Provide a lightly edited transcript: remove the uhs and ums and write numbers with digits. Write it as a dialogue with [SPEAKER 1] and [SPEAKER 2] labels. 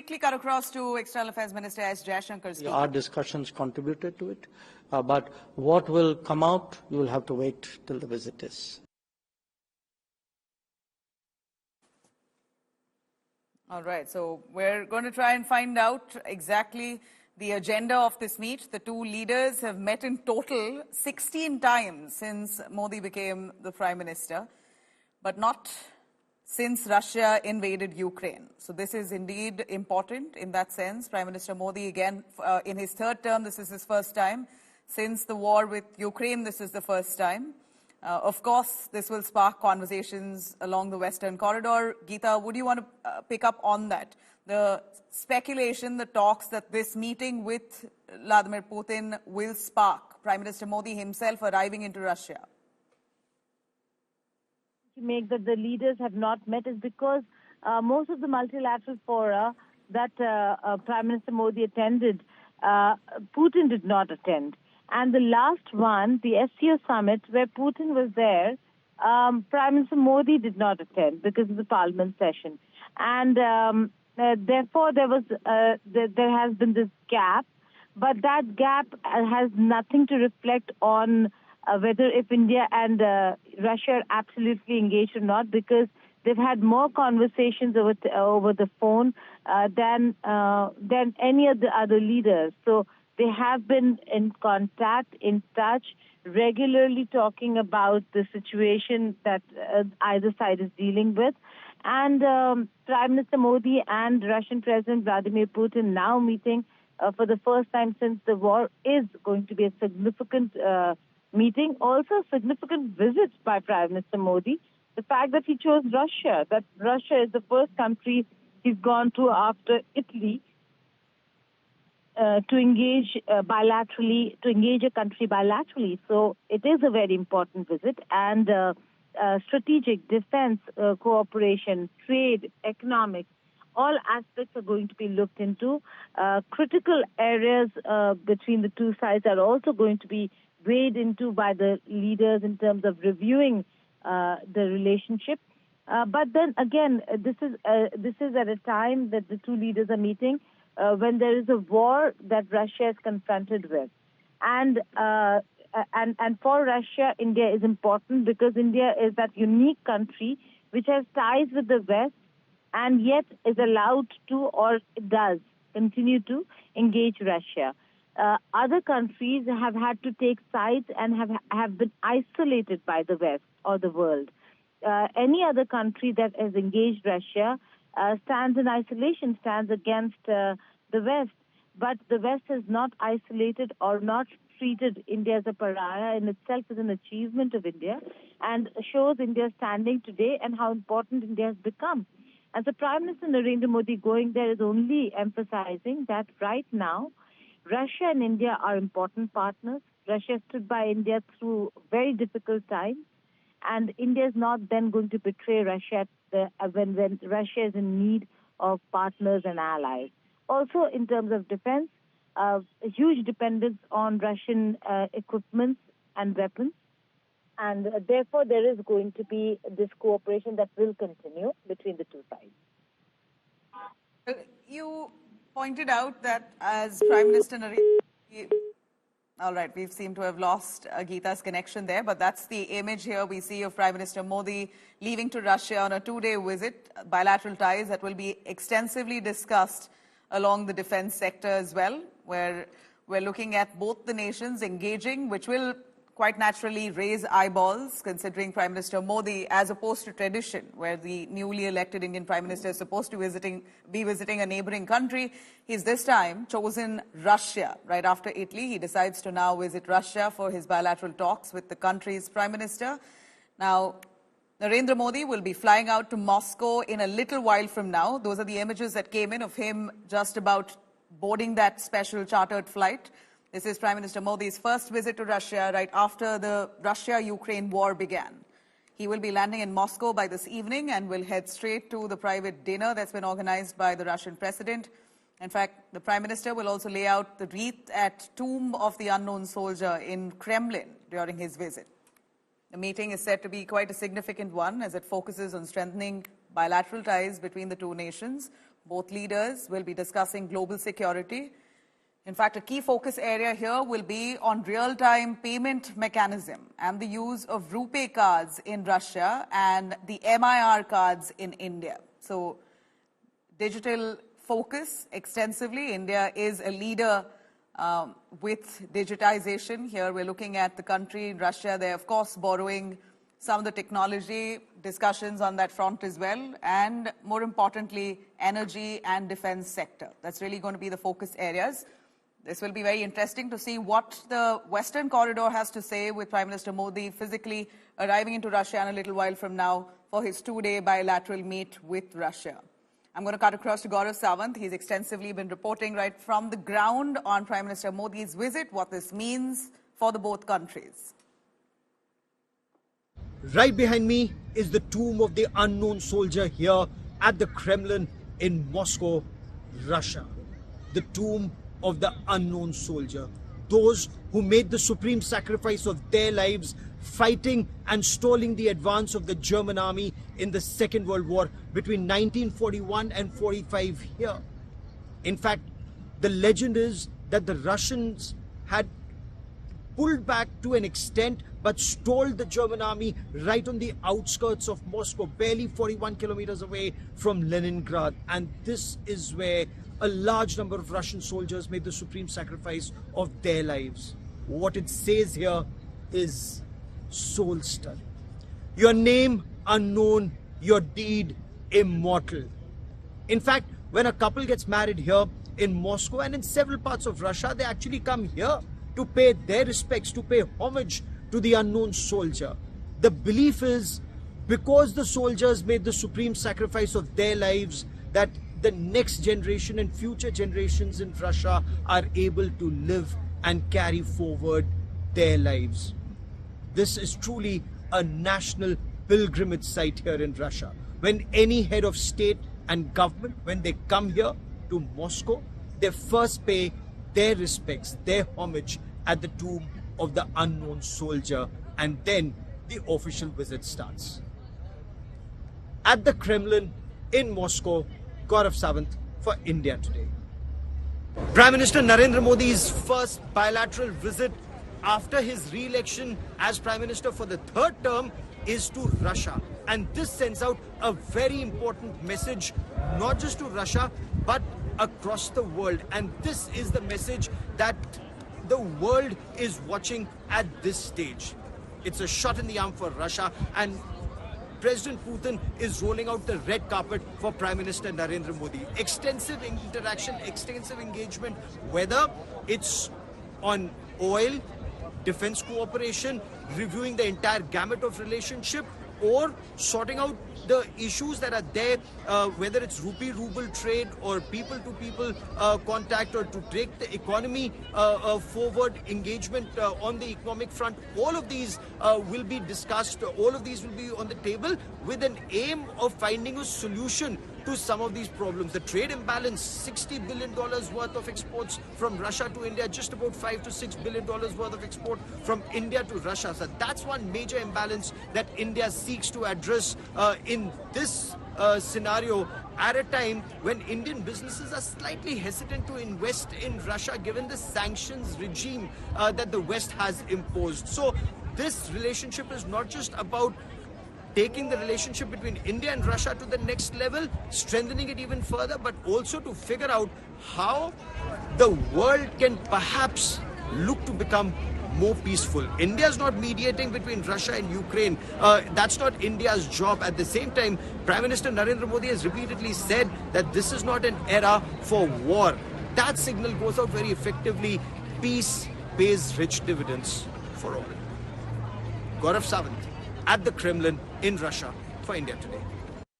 [SPEAKER 1] quickly cut across to External Affairs Minister S. Jaishankar speaking.
[SPEAKER 2] Our discussions contributed to it, but what will come out, you will have to wait till the visit is.
[SPEAKER 1] All right, so we're going to try and find out exactly the agenda of this meet. The two leaders have met in total 16 times since Modi became the Prime Minister, but not since Russia invaded Ukraine. So this is indeed important in that sense. Prime Minister Modi, again, in his third term, this is his first time. Since the war with Ukraine, this is the first time. Of course, this will spark conversations along the Western corridor. Geeta, would you want to pick up on that? The speculation, the talks that this meeting with Vladimir Putin will spark Prime Minister Modi himself arriving into Russia.
[SPEAKER 3] To make that the leaders have not met is because most of the multilateral fora that Prime Minister Modi attended, Putin did not attend. And the last one, the SCO summit, where Putin was there, Prime Minister Modi did not attend because of the parliament session. And therefore, there has been this gap, but that gap has nothing to reflect on whether if India and Russia are absolutely engaged or not, because they've had more conversations over the phone than any of the other leaders. So they have been in contact, in touch, regularly talking about the situation that either side is dealing with. And Prime Minister Modi and Russian President Vladimir Putin now meeting for the first time since the war is going to be a significant meeting. Also a significant visit by Prime Minister Modi. The fact that he chose Russia, that Russia is the first country he's gone to after Italy, to engage bilaterally, to engage a country bilaterally. So it is a very important visit, and strategic defense cooperation, trade, economics, all aspects are going to be looked into. Critical areas between the two sides are also going to be weighed into by the leaders in terms of reviewing the relationship. But then again, this is at a time that the two leaders are meeting when there is a war that Russia is confronted with. And for Russia, India is important because India is that unique country which has ties with the West and yet is allowed to, or does, continue to engage Russia. Other countries have had to take sides and have been isolated by the West or the world. Any other country that has engaged Russia stands in isolation, stands against the West. But the West has not isolated or not treated India as a pariah in itself is an achievement of India and shows India's standing today and how important India has become. And so Prime Minister Narendra Modi going there is only emphasizing that right now, Russia and India are important partners. Russia stood by India through very difficult times. And India is not then going to betray Russia when Russia is in need of partners and allies. Also, in terms of defense, a huge dependence on Russian equipment and weapons. And therefore, there is going to be this cooperation that will continue between the two sides.
[SPEAKER 1] You pointed out that as Prime Minister Narendra Modi, all right, we seem to have lost Geeta's connection there, but that's the image here we see of Prime Minister Modi leaving to Russia on a two-day visit, bilateral ties that will be extensively discussed along the defense sector as well, where we're looking at both the nations engaging, which will quite naturally raise eyeballs, considering Prime Minister Modi, as opposed to tradition, where the newly elected Indian Prime Minister is supposed to be visiting a neighboring country. He's this time chosen Russia. Right after Italy, he decides to now visit Russia for his bilateral talks with the country's Prime Minister. Now, Narendra Modi will be flying out to Moscow in a little while from now. Those are the images that came in of him just about boarding that special chartered flight. This is Prime Minister Modi's first visit to Russia right after the Russia-Ukraine war began. He will be landing in Moscow by this evening and will head straight to the private dinner that's been organized by the Russian president. In fact, the Prime Minister will also lay out the wreath at Tomb of the Unknown Soldier in Kremlin during his visit. The meeting is said to be quite a significant one as it focuses on strengthening bilateral ties between the two nations, Both leaders will be discussing global security. In fact, a key focus area here will be on real-time payment mechanism and the use of RuPay cards in Russia and the MIR cards in India. So, digital focus extensively. India is a leader with digitization. Here we're looking at the country, Russia. They're, of course, borrowing some of the technology, discussions on that front as well, and more importantly, energy and defense sector. That's really going to be the focus areas. This will be very interesting to see what the Western corridor has to say with Prime Minister Modi physically arriving into Russia in a little while from now for his two-day bilateral meet with Russia. I'm going to cut across to Gaurav Sawant. He's extensively been reporting right from the ground on Prime Minister Modi's visit, what this means for the both countries.
[SPEAKER 4] Right behind me is the tomb of the unknown soldier here at the Kremlin in Moscow, Russia. The tomb of the unknown soldier. Those who made the supreme sacrifice of their lives fighting and stalling the advance of the German army in the Second World War between 1941 and 45 here. In fact, the legend is that the Russians had pulled back to an extent but stalled the German army right on the outskirts of Moscow, barely 41 kilometers away from Leningrad. And this is where a large number of Russian soldiers made the supreme sacrifice of their lives. What it says here is soul-stirring. Your name unknown, your deed immortal. In fact, when a couple gets married here in Moscow and in several parts of Russia, they actually come here to pay their respects, to pay homage to the unknown soldier. The belief is because the soldiers made the supreme sacrifice of their lives, that the next generation and future generations in Russia are able to live and carry forward their lives. This is truly a national pilgrimage site here in Russia. When any head of state and government, when they come here to Moscow, they first pay their respects, their homage at the tomb of the unknown soldier, and then the official visit starts. At the Kremlin in Moscow, Gaurav Sawant for India Today. Prime Minister Narendra Modi's first bilateral visit after his re-election as Prime Minister for the third term is to Russia. And this sends out a very important message, not just to Russia, but across the world. And this is the message that the world is watching at this stage. It's a shot in the arm for Russia, and President Putin is rolling out the red carpet for Prime Minister Narendra Modi. Extensive interaction, extensive engagement, whether it's on oil, defense cooperation, reviewing the entire gamut of relationship, or sorting out the issues that are there, whether it's rupee-ruble trade or people-to-people contact, or to take the economy forward, engagement on the economic front. All of these will be discussed, all of these will be on the table with an aim of finding a solution to some of these problems. The trade imbalance, $60 billion worth of exports from Russia to India, just about $5 to $6 billion worth of export from India to Russia. So that's one major imbalance that India seeks to address in this scenario at a time when Indian businesses are slightly hesitant to invest in Russia given the sanctions regime that the West has imposed. So this relationship is not just about taking the relationship between India and Russia to the next level, strengthening it even further, but also to figure out how the world can perhaps look to become more peaceful. India is not mediating between Russia and Ukraine. That's not India's job. At the same time, Prime Minister Narendra Modi has repeatedly said that this is not an era for war. That signal goes out very effectively. Peace pays rich dividends for all. Gaurav Sawant at the Kremlin in Russia for India Today.